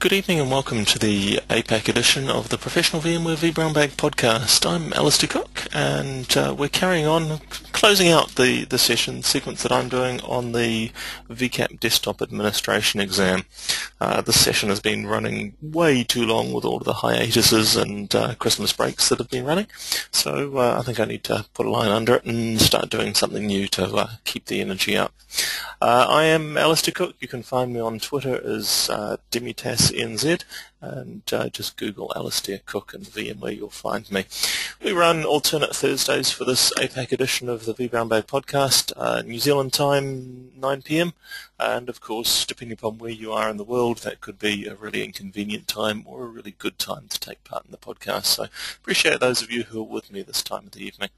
Good evening and welcome to the APAC edition of the Professional VMware vBrownbag podcast. I'm Alistair Cook and we're carrying on, closing out the session sequence that I'm doing on the VCAP desktop administration exam. This session has been running way too long with all of the hiatuses and Christmas breaks that have been running, so I think I need to put a line under it and start doing something new to keep the energy up. I am Alistair Cook. You can find me on Twitter as DemitasNZ, and just Google Alistair Cook and VMware, you'll find me. We run alternate Thursdays for this APAC edition of the vBrownbag podcast, New Zealand time 9 p.m, and of course, depending upon where you are in the world, that could be a really inconvenient time or a really good time to take part in the podcast. So appreciate those of you who are with me this time of the evening.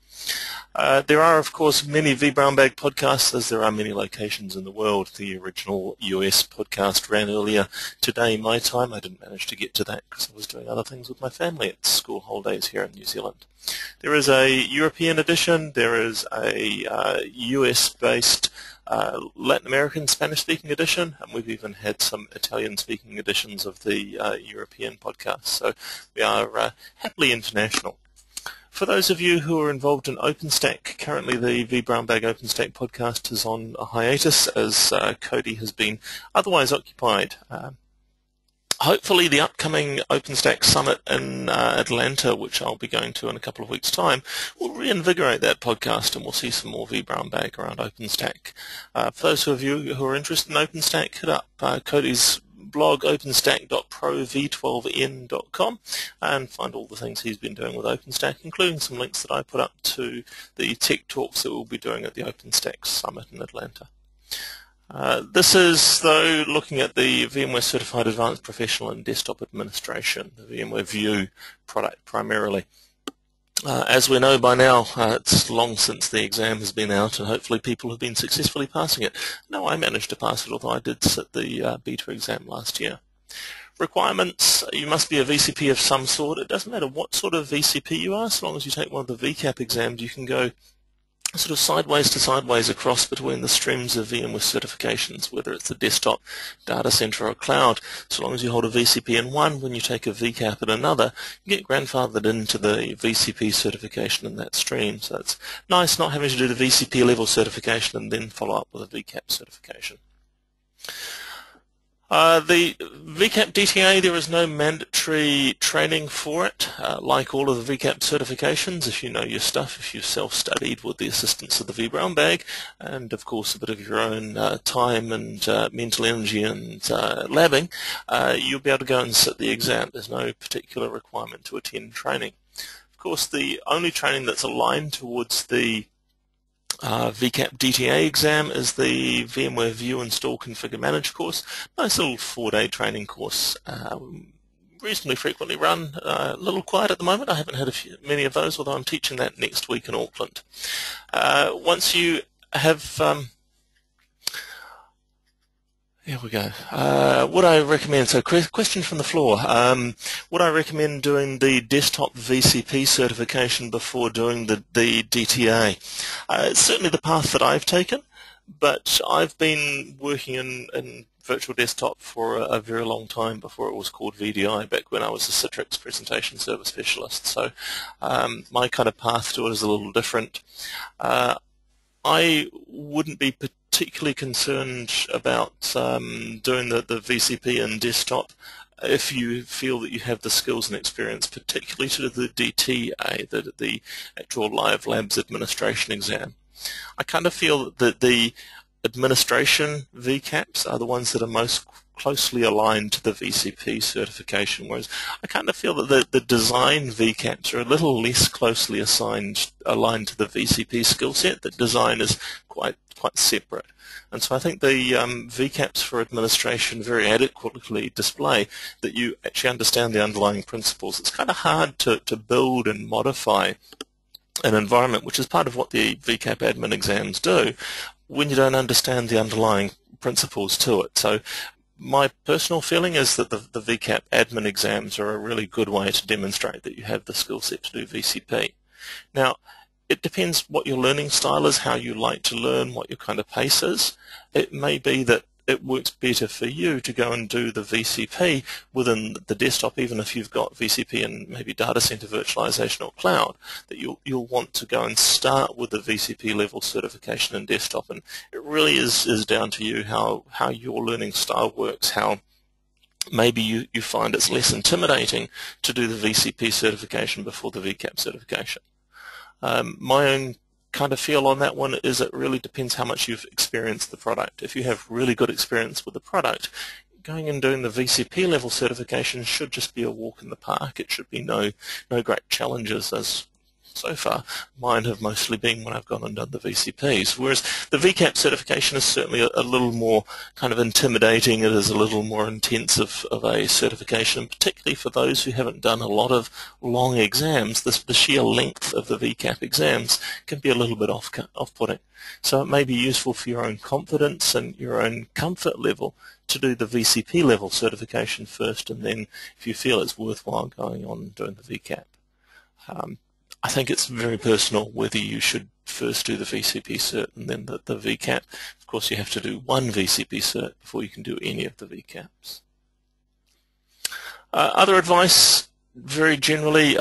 There are, of course, many vBrownbag podcasts, as there are many locations in the world. The original US podcast ran earlier today, my time. I didn't manage to get to that because I was doing other things with my family at school holidays here in New Zealand. There is a European edition. There is a US-based Latin American Spanish-speaking edition, and we've even had some Italian-speaking editions of the European podcast. So we are happily international. For those of you who are involved in OpenStack, currently the vBrownbag OpenStack podcast is on a hiatus as Cody has been otherwise occupied. Hopefully the upcoming OpenStack Summit in Atlanta, which I'll be going to in a couple of weeks' time, will reinvigorate that podcast and we'll see some more vBrownbag around OpenStack. For those of you who are interested in OpenStack, hit up Cody's blog openstack.provv12n.com and find all the things he's been doing with OpenStack, including some links that I put up to the tech talks that we'll be doing at the OpenStack Summit in Atlanta. This is, though, looking at the VMware Certified Advanced Professional in Desktop Administration, the VMware View product primarily. As we know by now, it's long since the exam has been out, and hopefully people have been successfully passing it. No, I managed to pass it, although I did sit the beta exam last year. Requirements: you must be a VCP of some sort. It doesn't matter what sort of VCP you are, as long as you take one of the VCAP exams, you can go sort of sideways to sideways across between the streams of VMware certifications, whether it's the desktop, data center, or cloud. So long as you hold a VCP in one, when you take a VCAP in another, you get grandfathered into the VCP certification in that stream. So it's nice not having to do the VCP level certification and then follow up with a VCAP certification. The VCAP-DTA, there is no mandatory training for it. Like all of the VCAP certifications, if you know your stuff, if you've self-studied with the assistance of the vBrownbag, and of course a bit of your own time and mental energy and labbing, you'll be able to go and sit the exam. There's no particular requirement to attend training. Of course, the only training that's aligned towards the VCAP-DTA exam is the VMware View, Install, Configure, Manage course. Nice little 4-day training course, reasonably frequently run. A little quiet at the moment. I haven't had many of those, although I'm teaching that next week in Auckland. Once you have here we go. Would I recommend, so question from the floor, would I recommend doing the desktop VCP certification before doing the DTA? It's certainly the path that I've taken, but I've been working in virtual desktop for a very long time before it was called VDI, back when I was a Citrix presentation service specialist. So my kind of path to it is a little different. I wouldn't be particularly concerned about doing the VCP in desktop if you feel that you have the skills and experience, particularly to the DTA, the actual Live Labs administration exam. I kind of feel that the administration VCAPs are the ones that are most closely aligned to the VCP certification, whereas I kind of feel that the design VCAPs are a little less closely aligned to the VCP skill set. That design is quite separate. And so I think the VCAPs for administration very adequately display that you actually understand the underlying principles. It's kind of hard to build and modify an environment, which is part of what the VCAP admin exams do, when you don't understand the underlying principles to it. So my personal feeling is that the VCAP admin exams are a really good way to demonstrate that you have the skill set to do VCP. Now, it depends what your learning style is, how you like to learn, what your kind of pace is. It may be that it works better for you to go and do the VCP within the desktop, even if you've got VCP in maybe data center virtualization or cloud, that you'll want to go and start with the VCP level certification in desktop. And it really is down to you how your learning style works, how maybe you find it's less intimidating to do the VCP certification before the VCAP certification. My own kind of feel on that one is it really depends how much you've experienced the product. If you have really good experience with the product, going and doing the VCP level certification should just be a walk in the park. It should be no great challenges, as so far mine have mostly been when I've gone and done the VCPs. Whereas the VCAP certification is certainly a little more kind of intimidating. It is a little more intensive of a certification, particularly for those who haven't done a lot of long exams. The sheer length of the VCAP exams can be a little bit off-putting. So it may be useful for your own confidence and your own comfort level to do the VCP level certification first, and then if you feel it's worthwhile going on and doing the VCAP. I think it's very personal whether you should first do the VCP cert and then the VCAP. Of course, you have to do one VCP cert before you can do any of the VCAPs. Other advice, very generally,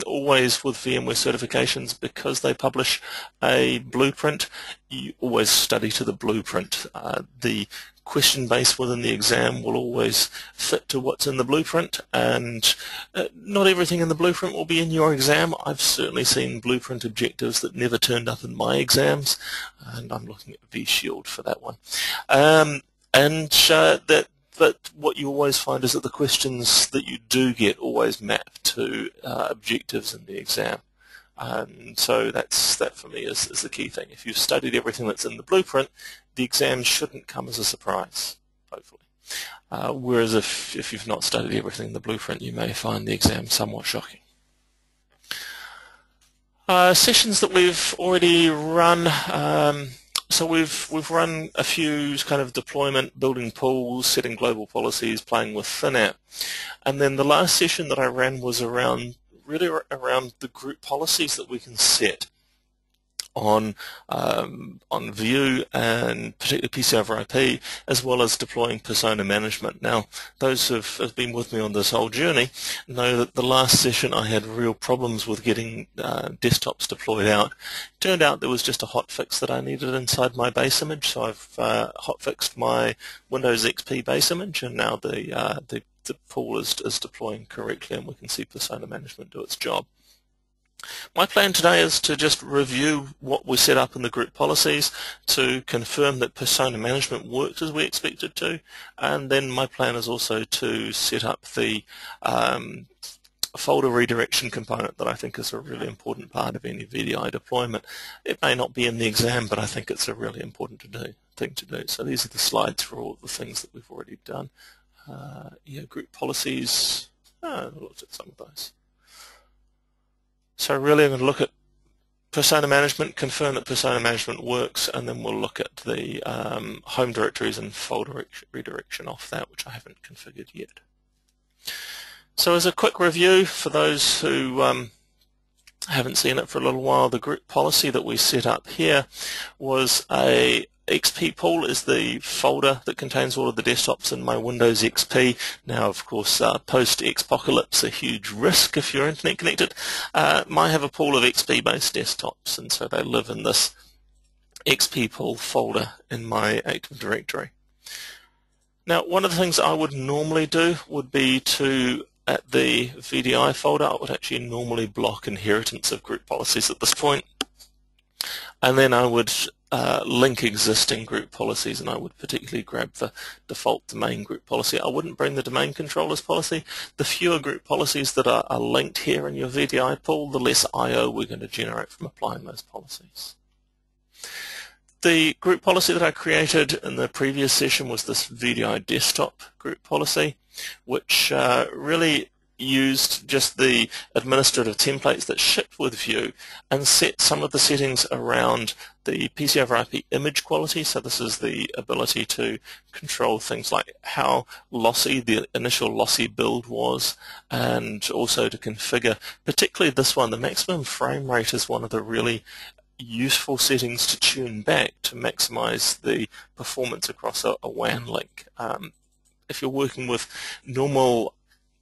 always with VMware certifications, because they publish a blueprint, you always study to the blueprint. The question base within the exam will always fit to what's in the blueprint, and not everything in the blueprint will be in your exam. I've certainly seen blueprint objectives that never turned up in my exams, and I'm looking at vShield for that one. But what you always find is that the questions that you do get always map to objectives in the exam. So that for me is the key thing. If you've studied everything that's in the blueprint, the exam shouldn't come as a surprise, hopefully. Whereas if you've not studied everything in the blueprint, you may find the exam somewhat shocking. Sessions that we've already run. So we've run a few kind of deployment, building pools, setting global policies, playing with ThinApp. And then the last session that I ran was really around the group policies that we can set on View and particularly PC over IP, as well as deploying persona management. Now, those who have been with me on this whole journey know that the last session I had real problems with getting desktops deployed out. Turned out there was just a hotfix that I needed inside my base image, so I've hotfixed my Windows XP base image, and now the pool is deploying correctly, and we can see persona management do its job. My plan today is to just review what we set up in the group policies to confirm that persona management worked as we expected to, and then my plan is also to set up the folder redirection component that I think is a really important part of any VDI deployment. It may not be in the exam, but I think it's a really important thing to do. So these are the slides for all the things that we've already done. Group policies, I looked at some of those. So really I'm going to look at persona management, confirm that persona management works, and then we'll look at the home directories and folder redirection off that, which I haven't configured yet. So as a quick review for those who haven't seen it for a little while, the group policy that we set up here was a XP pool is the folder that contains all of the desktops in my Windows XP. Now, of course, post-Xpocalypse, a huge risk if you're internet connected. I have a pool of XP-based desktops, and so they live in this XP pool folder in my Active Directory. Now, one of the things I would normally do would be to, at the VDI folder, I would actually normally block inheritance of group policies at this point, and then I would link existing group policies, and I would particularly grab the default domain group policy. I wouldn't bring the domain controllers policy. The fewer group policies that are linked here in your VDI pool, the less I/O we're going to generate from applying those policies. The group policy that I created in the previous session was this VDI desktop group policy, which really used just the administrative templates that shipped with View and set some of the settings around the PC over IP image quality. So this is the ability to control things like how lossy the initial lossy build was, and also to configure, particularly this one, the maximum frame rate is one of the really useful settings to tune back to maximize the performance across a WAN link. If you're working with normal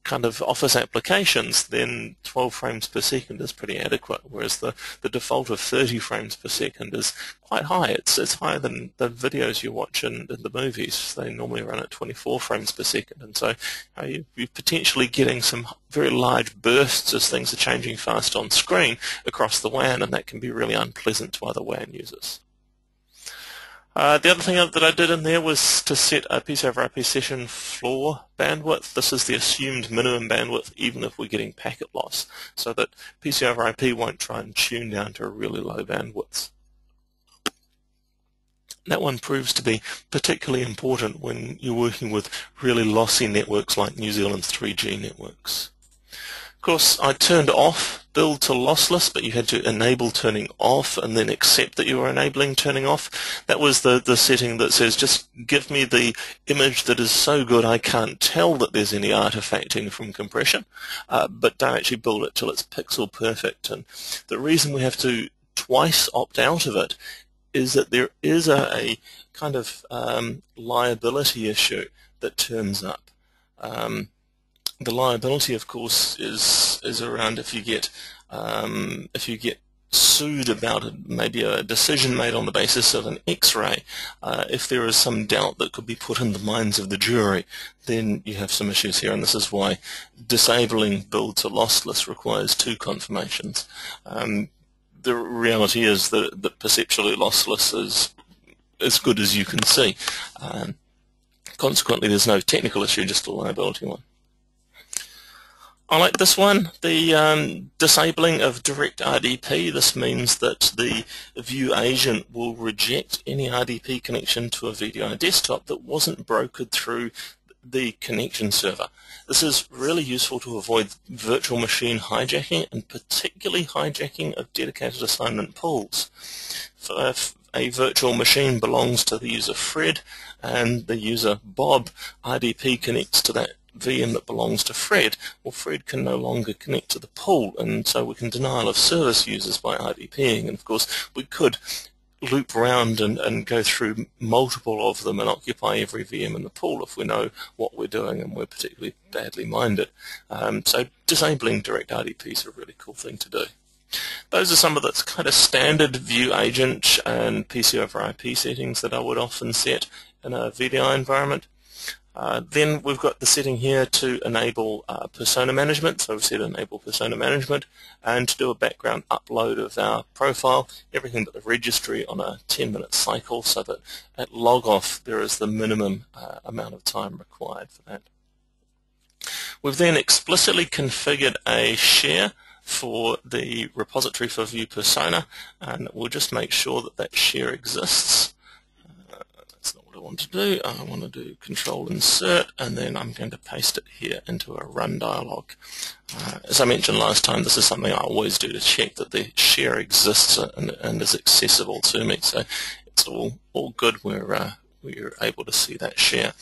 kind of Office applications, then 12 frames per second is pretty adequate, whereas the default of 30 frames per second is quite high. It's higher than the videos you watch in the movies. They normally run at 24 frames per second, and so you're potentially getting some very large bursts as things are changing fast on screen across the WAN, and that can be really unpleasant to other WAN users. The other thing that I did in there was to set a PC/IP session floor bandwidth. This is the assumed minimum bandwidth even if we're getting packet loss, so that PC/IP won't try and tune down to a really low bandwidth. That one proves to be particularly important when you're working with really lossy networks like New Zealand's 3G networks. Of course, I turned off build to lossless, but you had to enable turning off and then accept that you were enabling turning off. That was the setting that says just give me the image that is so good I can't tell that there's any artifacting from compression, but don't actually build it till it's pixel perfect. And the reason we have to twice opt out of it is that there is a kind of liability issue that turns up. The liability, of course, is around if you get sued about maybe a decision made on the basis of an X-ray. If there is some doubt that could be put in the minds of the jury, then you have some issues here, and this is why disabling build to lossless requires two confirmations. The reality is that perceptually lossless is as good as you can see. Consequently, there's no technical issue, just a liability one. I like this one, the disabling of direct RDP. This means that the view agent will reject any RDP connection to a VDI desktop that wasn't brokered through the connection server. This is really useful to avoid virtual machine hijacking, and particularly hijacking of dedicated assignment pools. So if a virtual machine belongs to the user Fred and the user Bob RDP connects to that VM that belongs to Fred, well, Fred can no longer connect to the pool, and so we can denial of service users by RDPing. And of course, we could loop around and go through multiple of them and occupy every VM in the pool if we know what we're doing and we're particularly badly minded. So disabling direct RDP is a really cool thing to do. Those are some of the kind of standard view agent and PC/IP settings that I would often set in a VDI environment. Then we've got the setting here to enable persona management. So we've said enable persona management, and to do a background upload of our profile, everything but the registry on a 10-minute cycle, so that at log off there is the minimum amount of time required for that. We've then explicitly configured a share for the repository for view persona, and we'll just make sure that that share exists. That's not what I want to do. I want to do control insert, and then I'm going to paste it here into a run dialog. As I mentioned last time, this is something I always do to check that the share exists and is accessible to me. So it's all good. We're able to see that share.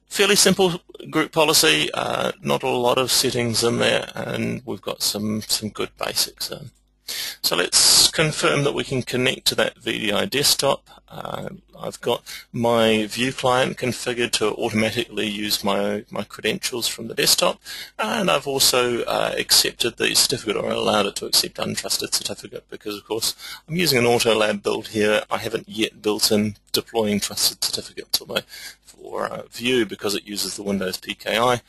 Fairly simple group policy, not a lot of settings in there, and we've got some good basics in. So let's confirm that we can connect to that VDI desktop. I've got my view client configured to automatically use my credentials from the desktop, and I've also accepted the certificate, or allowed it to accept untrusted certificate, because of course I'm using an AutoLab build here. I haven't yet built in deploying trusted certificates for view, because it uses the Windows PKI.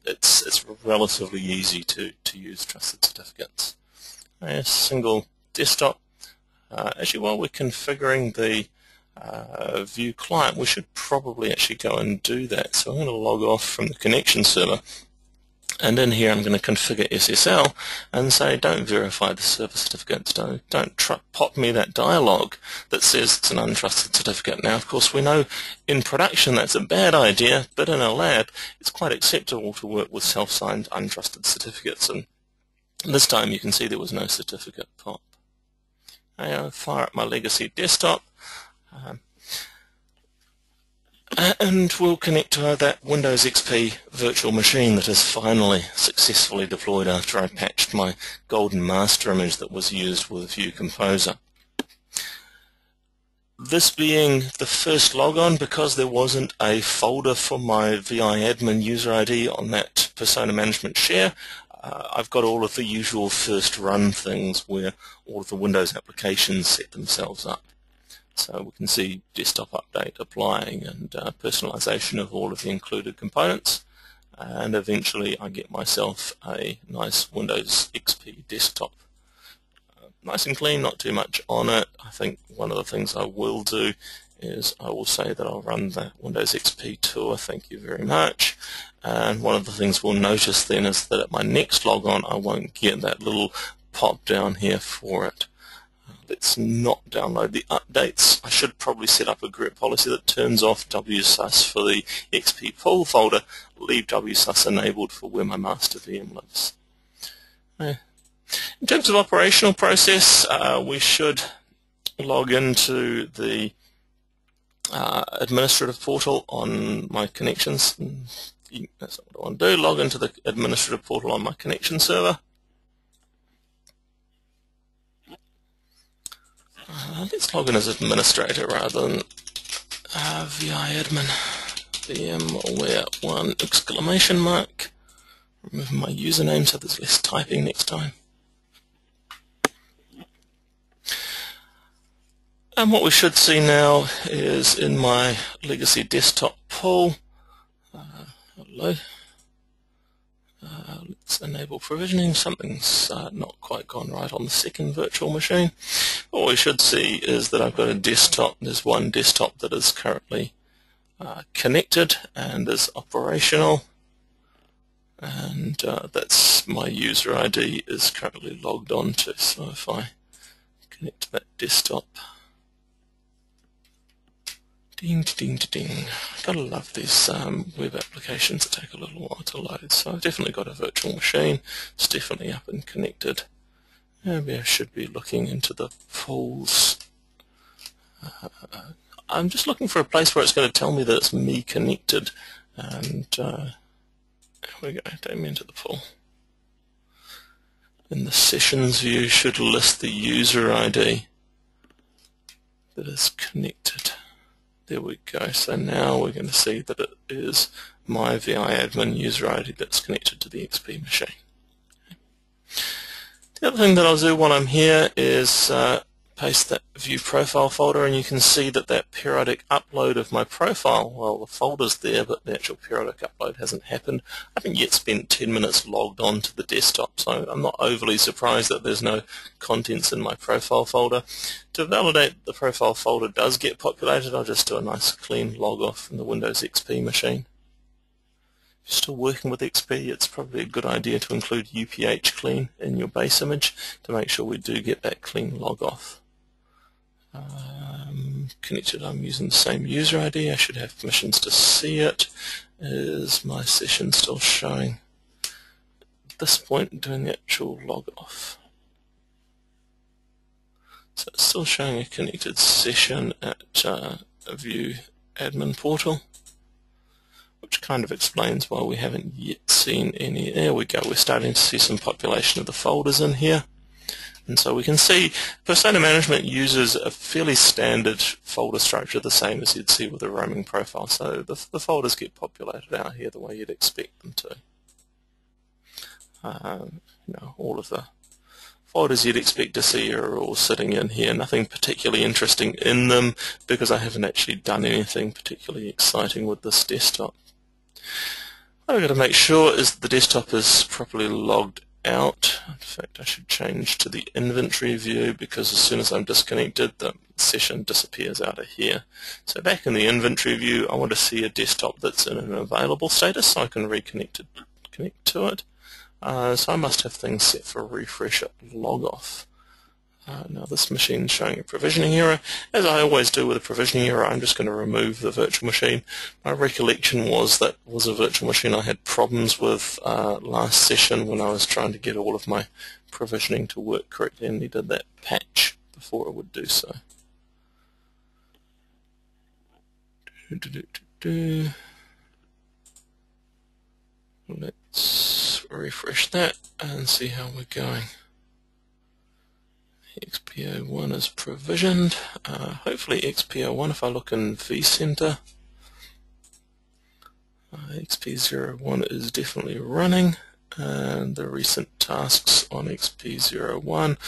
It's relatively easy to use trusted certificates. A single desktop. Actually, while we're configuring the view client, we should probably actually go and do that. So I'm going to log off from the connection server, and in here I'm going to configure SSL and say don't verify the server certificates, don't pop me that dialog that says it's an untrusted certificate. Now, of course, we know in production that's a bad idea, but in a lab it's quite acceptable to work with self-signed untrusted certificates, and this time you can see there was no certificate pop. I'll fire up my legacy desktop. And we'll connect to that Windows XP virtual machine that is finally successfully deployed after I patched my golden master image that was used with View Composer. This being the first logon, because there wasn't a folder for my VI admin user ID on that persona management share, I've got all of the usual first run things where all of the Windows applications set themselves up. So we can see desktop update applying and personalization of all of the included components, and eventually I get myself a nice Windows XP desktop. Nice and clean, not too much on it. I think one of the things I will do is I will say that I'll run the Windows XP tour, thank you very much. And one of the things we'll notice then is that at my next logon I won't get that little pop down here for it. Let's not download the updates. I should probably set up a group policy that turns off WSUS for the XP pull folder, leave WSUS enabled for where my master VM lives. In terms of operational process, we should log into the administrative portal on my connections. That's not what I want to do. Log into the administrative portal on my connection server. Let's log in as administrator rather than VI admin. VMware1 exclamation mark. Remove my username so there's less typing next time. And what we should see now is in my legacy desktop pool. Hello. Let's enable provisioning. Something's not quite gone right on the second virtual machine. What we should see is that I've got a desktop. There's one desktop that is currently connected and is operational. And that's my user ID is currently logged on to. So if I connect to that desktop, ding, ding, ding. Gotta love these web applications that take a little while to load. So I've definitely got a virtual machine. It's definitely up and connected. Maybe I should be looking into the pools. I'm just looking for a place where it's going to tell me that it's me connected. And here we go, take me into the pool. In the sessions view should list the user ID that is connected. There we go. So now we're going to see that it is my VI admin user ID that's connected to the XP machine. The other thing that I'll do while I'm here is paste that view profile folder, and you can see that that periodic upload of my profile, well, the folder's there, but the actual periodic upload hasn't happened. I haven't yet spent 10 minutes logged on to the desktop, so I'm not overly surprised that there's no contents in my profile folder. To validate the profile folder does get populated, I'll just do a nice clean log off from the Windows XP machine. If you're still working with XP, it's probably a good idea to include UPH clean in your base image to make sure we do get that clean log off. Connected, I'm using the same user ID. I should have permissions to see it. Is my session still showing? At this point, doing the actual log off. So it's still showing a connected session at a View admin portal, which kind of explains why we haven't yet seen any. There we go, we're starting to see some population of the folders in here. And so we can see persona management uses a fairly standard folder structure, the same as you'd see with a roaming profile. So the folders get populated out here the way you'd expect them to. All of the folders you'd expect to see are all sitting in here. Nothing particularly interesting in them because I haven't actually done anything particularly exciting with this desktop. What I've got to make sure is that the desktop is properly logged out. In fact, I should change to the inventory view because as soon as I'm disconnected, the session disappears out of here. So back in the inventory view, I want to see a desktop that's in an available status so I can connect to it. So I must have things set for refresh at log off. Now this machine is showing a provisioning error. As I always do with a provisioning error, I'm just going to remove the virtual machine. My recollection was that was a virtual machine I had problems with last session when I was trying to get all of my provisioning to work correctly and needed that patch before it would do so. Let's refresh that and see how we're going. XPO1 is provisioned. Hopefully XPO1, if I look in vCenter, XP01 is definitely running, and the recent tasks on XP01,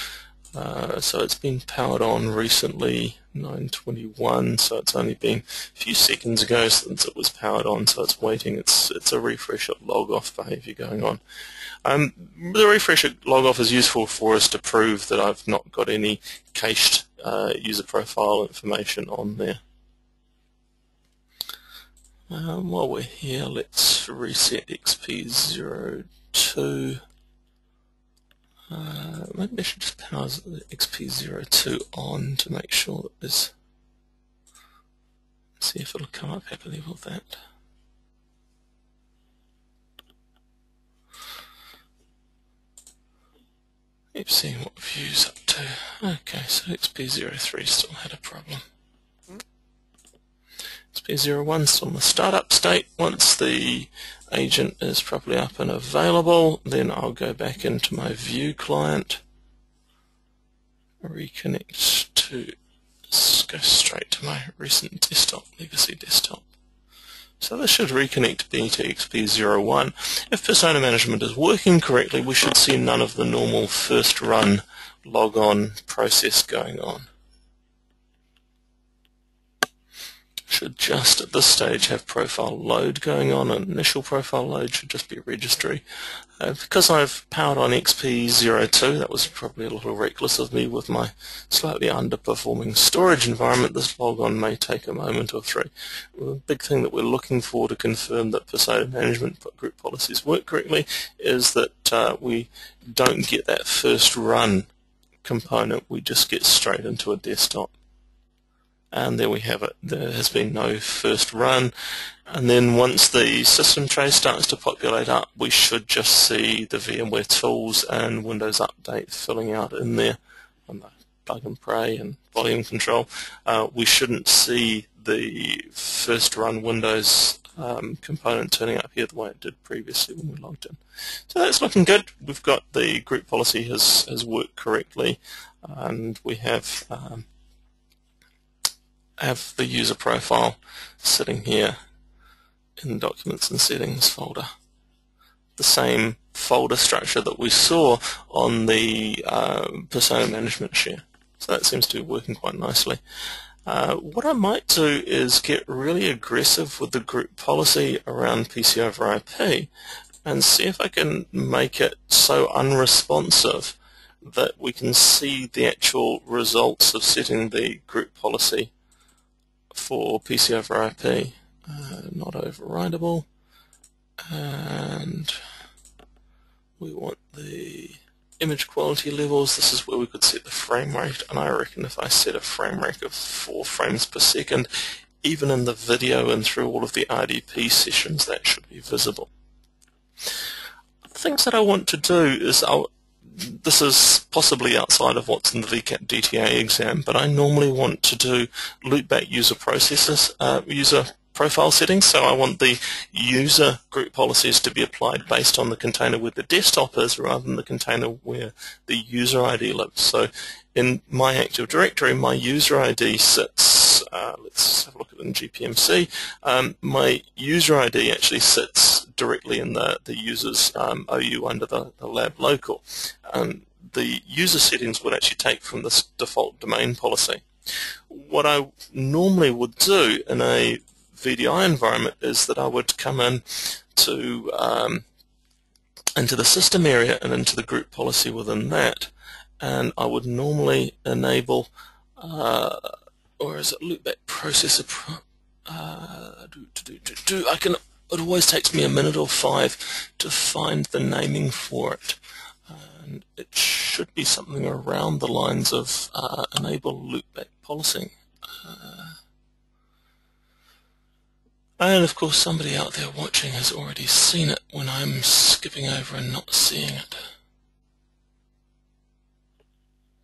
so it's been powered on recently, 9:21, so it's only been a few seconds ago since it was powered on, so it's waiting. It's a refresh at log-off behavior going on. The refresh at log-off is useful for us to prove that I've not got any cached user profile information on there. While we're here, let's reset XP02. Maybe I should just power XP02 on to make sure that there's... see if it'll come up happily with that. Keep seeing what view's up to. Okay, so XP03 still had a problem. XP01 still in the startup state. Once the agent is properly up and available, then I'll go back into my view client, reconnect to, go straight to my recent desktop, legacy desktop. So this should reconnect me to XP01. If persona management is working correctly, we should see none of the normal first run log-on process going on. Should just at this stage have profile load going on. An initial profile load should just be a registry. Because I've powered on XP02, that was probably a little reckless of me with my slightly underperforming storage environment. This logon may take a moment or three. The big thing that we're looking for to confirm that persona management group policies work correctly is that we don't get that first run component. We just get straight into a desktop. And there we have it. There has been no first run. And then once the system tray starts to populate up, we should just see the VMware tools and Windows Update filling out in there on the plug and pray and volume control. We shouldn't see the first run Windows component turning up here the way it did previously when we logged in. So that's looking good. We've got the group policy has worked correctly, and we have the user profile sitting here in the Documents and Settings folder. The same folder structure that we saw on the persona management share. So that seems to be working quite nicely. What I might do is get really aggressive with the group policy around PC over IP and see if I can make it so unresponsive that we can see the actual results of setting the group policy for PC over IP, not overridable, and we want the image quality levels. This is where we could set the frame rate, and I reckon if I set a frame rate of 4 frames per second, even in the video and through all of the RDP sessions, that should be visible. The things that I want to do is this is possibly outside of what's in the VCAP-DTA exam, but I normally want to do loopback user user profile settings. So I want the user group policies to be applied based on the container where the desktop is rather than the container where the user ID lives. So in my Active Directory, my user ID sits, let's have a look at it in GPMC, my user ID actually sits directly in the user's OU under the lab local. The user settings would actually take from this default domain policy. What I normally would do in a VDI environment is that I would come in to into the system area and into the group policy within that, and I would normally enable, or is it loopback processor? It always takes me a minute or 5 to find the naming for it, and it should be something around the lines of enable loopback policy. And of course somebody out there watching has already seen it when I'm skipping over and not seeing it.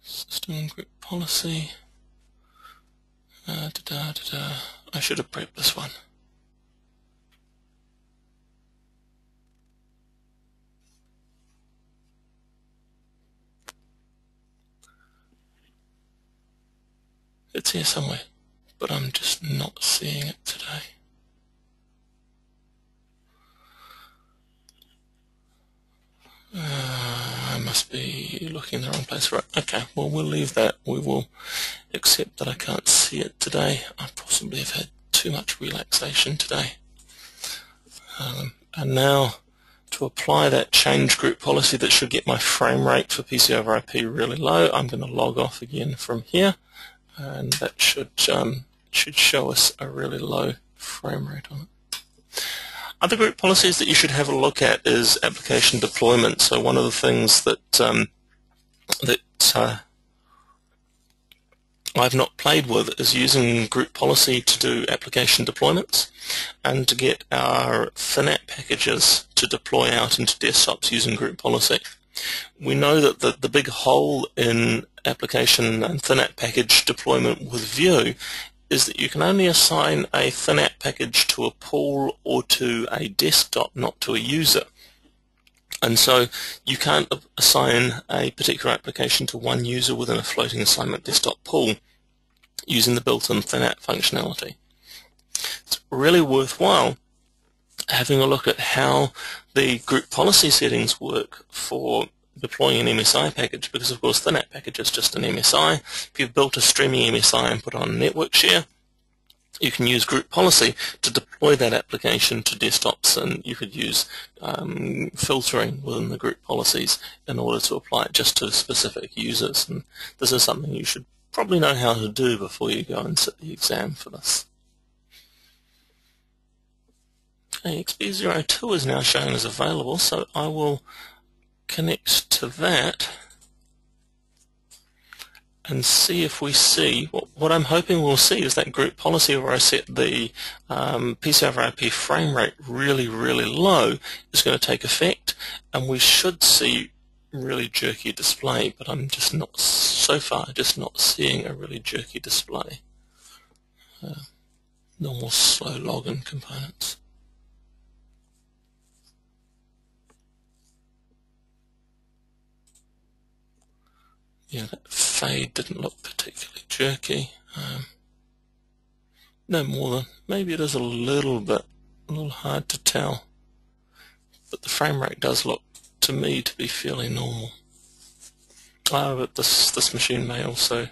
System and group policy. I should have prepped this one. It's here somewhere, but I'm just not seeing it today. I must be looking in the wrong place. Right, okay, well, we'll leave that. We will accept that I can't see it today. I possibly have had too much relaxation today. And now, to apply that change group policy that should get my frame rate for PC over IP really low, I'm going to log off again from here, and that should show us a really low frame rate on it. Other group policies that you should have a look at is application deployment. So one of the things that I've not played with is using group policy to do application deployments and to get our FNAP packages to deploy out into desktops using group policy. We know that the big hole in application and FNAP package deployment with Vue is that you can only assign a FNAP package to a pool or to a desktop, not to a user. And so you can't assign a particular application to one user within a floating assignment desktop pool using the built-in FNAP functionality. It's really worthwhile having a look at how the group policy settings work for deploying an MSI package, because of course the FNAP package is just an MSI. If you've built a streaming MSI and put on a network share, you can use group policy to deploy that application to desktops, and you could use filtering within the group policies in order to apply it just to specific users. And this is something you should probably know how to do before you go and sit the exam for this. Okay, XB02 is now shown as available, so I will connect to that and see if we see, what I'm hoping we'll see is that group policy where I set the PC over IP frame rate really, really low is going to take effect, and we should see really jerky display, but I'm just not, so far, just not seeing a really jerky display. Normal slow login components. Yeah, that fade didn't look particularly jerky. No more than, maybe it is a little hard to tell. But the frame rate does look, to me, to be fairly normal. But this machine may also,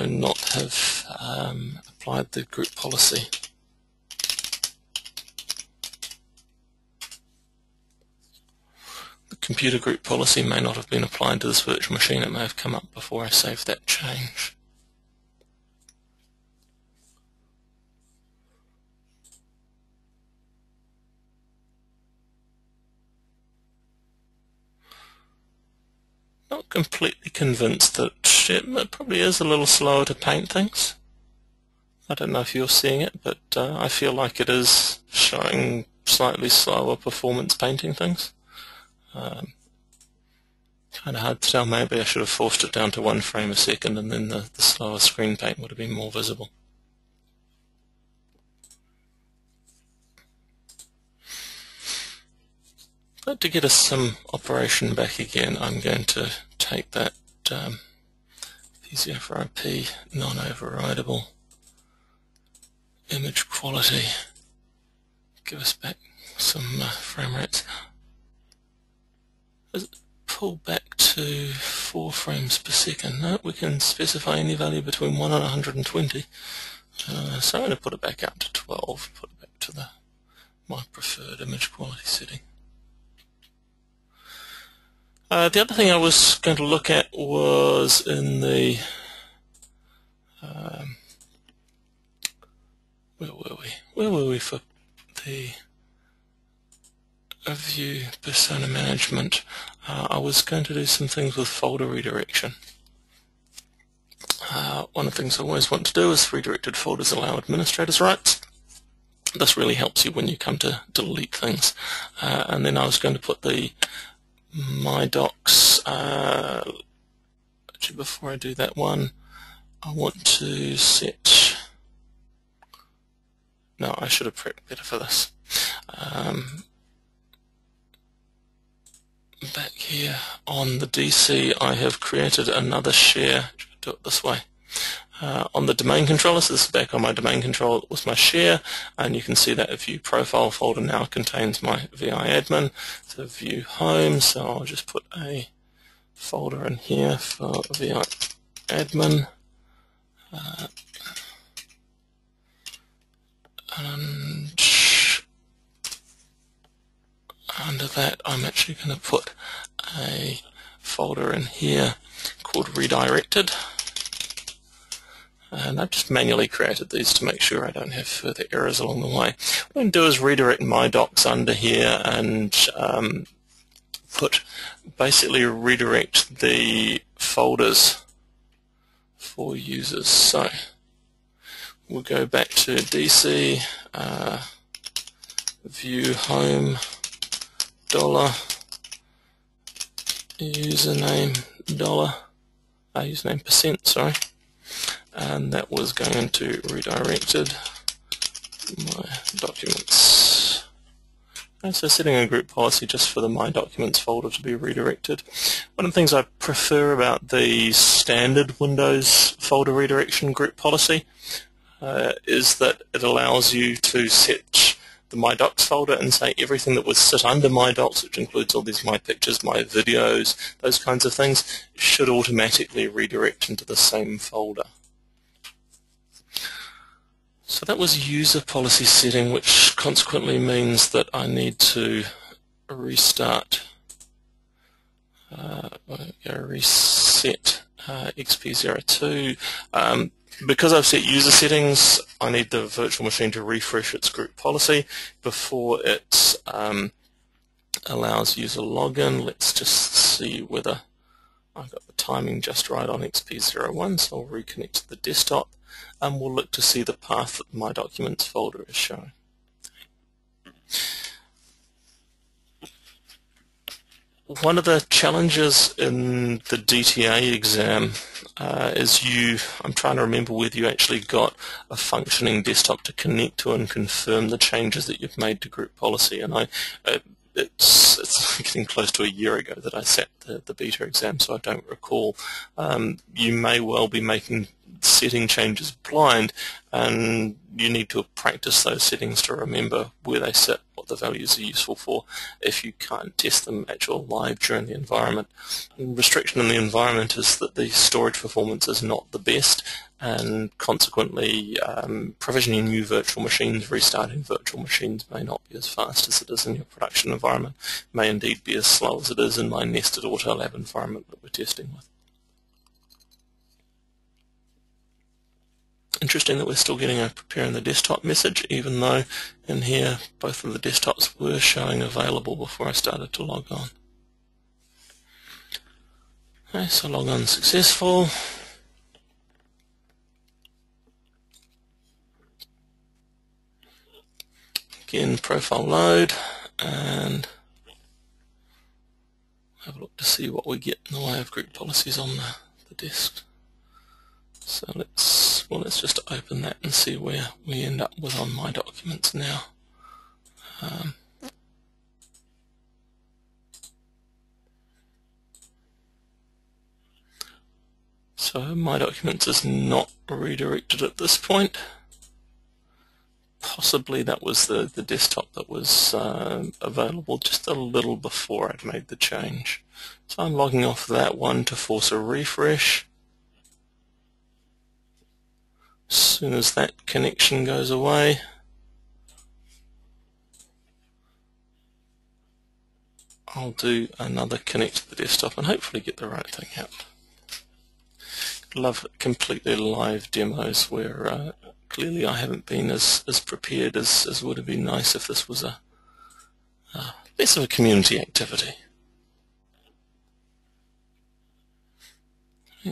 not have applied the group policy. Computer group policy may not have been applied to this virtual machine. It may have come up before I saved that change. Not completely convinced that it probably is a little slower to paint things. I don't know if you're seeing it, but I feel like it is showing slightly slower performance painting things. Kind of hard to tell. Maybe I should have forced it down to 1 frame a second, and then the slower screen paint would have been more visible. But to get us some operation back again, I'm going to take that PC over IP non-overridable image quality, give us back some frame rates. Pull back to 4 frames per second. No, we can specify any value between 1 and 120. So I'm going to put it back up to 12, put it back to my preferred image quality setting. The other thing I was going to look at was in the where were we for the Vue persona management? I was going to do some things with folder redirection. One of the things I always want to do is redirected folders allow administrators rights. This really helps you when you come to delete things. And then I was going to put the my docs, actually before I do that one, I want to set, no, I should have prepped better for this. back here on the DC, I have created another share. Do it this way. On the domain controller, so this is back on my domain controller with my share, and you can see that a view profile folder now contains my VI admin. So view home, so I'll just put a folder in here for VI admin. And under that, I'm actually going to put a folder in here called redirected. And I've just manually created these to make sure I don't have further errors along the way. What I'm going to do is redirect my docs under here and basically redirect the folders for users. So we'll go back to DC, view home, dollar, username, username percent, sorry. And that was going to redirected my documents. And so setting a group policy just for the My Documents folder to be redirected. One of the things I prefer about the standard Windows folder redirection group policy is that it allows you to set the My Docs folder and say everything that would sit under My Docs, which includes all these My Pictures, My Videos, those kinds of things, should automatically redirect into the same folder. So that was user policy setting, which consequently means that I need to restart, reset XP02. Because I've set user settings, I need the virtual machine to refresh its group policy before it allows user login. Let's just see whether I've got the timing just right on XP01, so I'll reconnect to the desktop. And we'll look to see the path that My Documents folder is showing. One of the challenges in the DTA exam is I'm trying to remember whether you actually got a functioning desktop to connect to and confirm the changes that you've made to group policy. And it's getting close to a year ago that I sat the beta exam, so I don't recall. You may well be making setting changes blind, and you need to practice those settings to remember where they sit, what the values are useful for, if you can't test them actual live during the environment. And restriction in the environment is that the storage performance is not the best, and consequently provisioning new virtual machines, restarting virtual machines may not be as fast as it is in your production environment, may indeed be as slow as it is in my nested AutoLab environment that we're testing with. Interesting that we're still getting a preparing the desktop message, even though in here both of the desktops were showing available before I started to log on. Okay, so log on successful. Again, profile load, and have a look to see what we get in the way of group policies on the disk. So let's just open that and see where we end up with on My Documents now. So My Documents is not redirected at this point. Possibly that was the desktop that was available just a little before I'd made the change. So I'm logging off that one to force a refresh. As soon as that connection goes away, I'll do another connect to the desktop and hopefully get the right thing out. Love completely live demos where clearly I haven't been as prepared as would have been nice if this was a less of a community activity.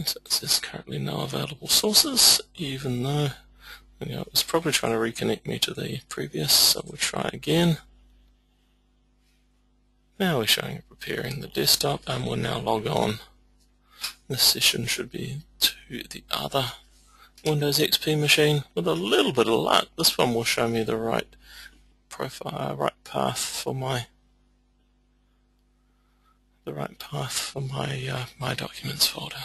So it says currently no available sources, even though it was probably trying to reconnect me to the previous, so we'll try again. Now we're showing it preparing the desktop, and we'll now log on. This session should be to the other Windows XP machine. With a little bit of luck, this one will show me the right profile, right path for my the right path for my my documents folder.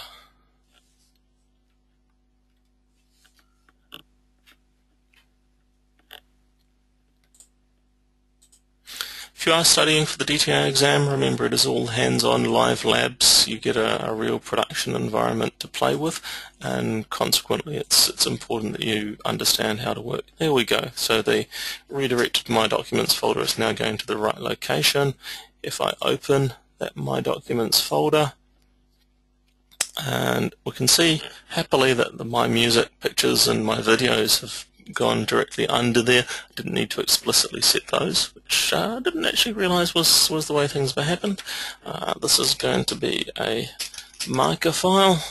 If you are studying for the DTA exam, remember it is all hands-on live labs. You get a real production environment to play with, and consequently it's important that you understand how to work. There we go. So the redirected My Documents folder is now going to the right location. If I open that My Documents folder, and we can see happily that my music, pictures and my videos have gone directly under there. I didn't need to explicitly set those, which I didn't actually realize was the way things were happened. This is going to be a marker file.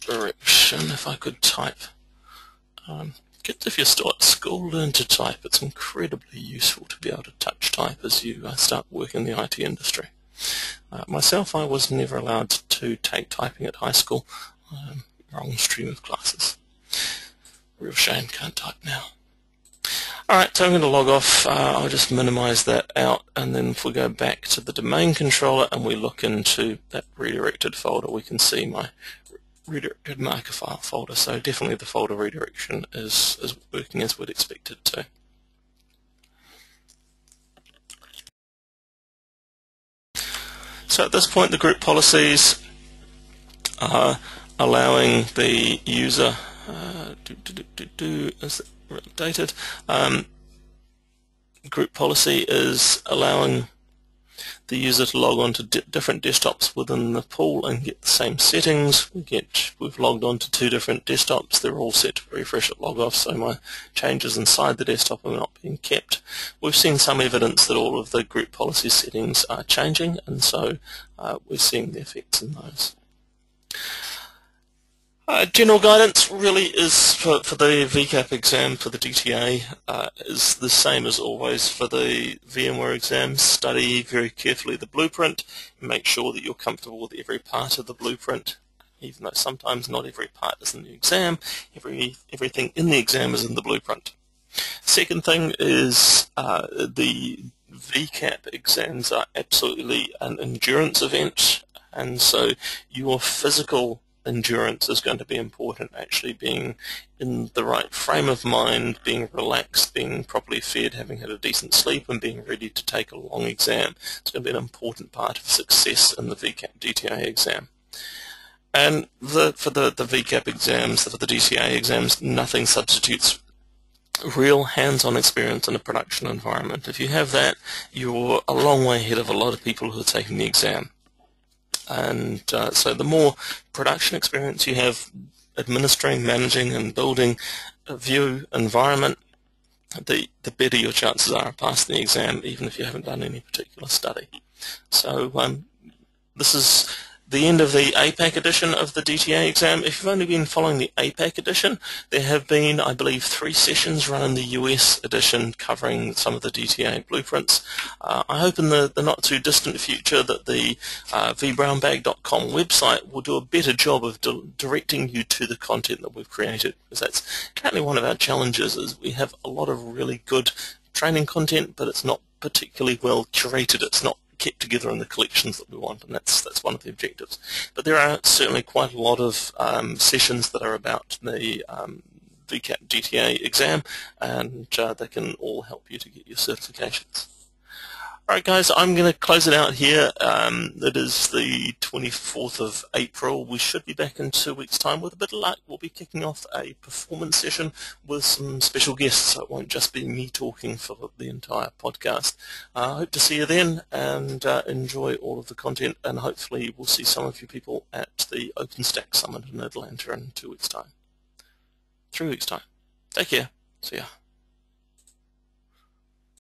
Direction, if I could type. If you're still at school, learn to type. It's incredibly useful to be able to touch type as you start working in the IT industry. Myself, I was never allowed to take typing at high school. Wrong stream of classes. Real shame, can't type now. Alright, so I'm going to log off. I'll just minimize that out, and then if we go back to the domain controller and we look into that redirected folder, we can see my redirected marker file folder. So definitely the folder redirection is working as we'd expect it to. So at this point, the group policies are allowing the user is it dated? Group policy is allowing the user to log on to different desktops within the pool and get the same settings. We've logged on to 2 different desktops. They're all set to refresh at log off, so my changes inside the desktop are not being kept. We've seen some evidence that all of the group policy settings are changing, and so we're seeing the effects in those. General guidance really is for the VCAP exam for the DTA is the same as always for the VMware exam. Study very carefully the blueprint, make sure that you're comfortable with every part of the blueprint, even though sometimes not every part is in the exam. Everything in the exam is in the blueprint. Second thing is the VCAP exams are absolutely an endurance event, and so your physical endurance is going to be important, actually being in the right frame of mind, being relaxed, being properly fed, having had a decent sleep, and being ready to take a long exam. It's going to be an important part of success in the VCAP-DTA exam. And for the VCAP exams, for the DTA exams, nothing substitutes real hands-on experience in a production environment. If you have that, you're a long way ahead of a lot of people who are taking the exam. And so the more production experience you have administering, managing and building a view environment, the better your chances are of passing the exam, even if you haven't done any particular study. So this is the end of the APAC edition of the DTA exam. If you've only been following the APAC edition, there have been, I believe, 3 sessions run in the US edition covering some of the DTA blueprints. I hope in the not-too-distant future that the vBrownbag.com website will do a better job of directing you to the content that we've created, because that's currently one of our challenges, is we have a lot of really good training content, but it's not particularly well curated. It's not kept together in the collections that we want, and that's one of the objectives. But there are certainly quite a lot of sessions that are about the VCAP-DTA exam, and they can all help you to get your certifications. Alright guys, I'm going to close it out here. It is the 24th of April. We should be back in 2 weeks' time. With a bit of luck, we'll be kicking off a performance session with some special guests, so it won't just be me talking for the entire podcast. I hope to see you then, and enjoy all of the content, and hopefully we'll see some of you people at the OpenStack Summit in Atlanta in 2 weeks' time. 3 weeks' time. Take care. See ya.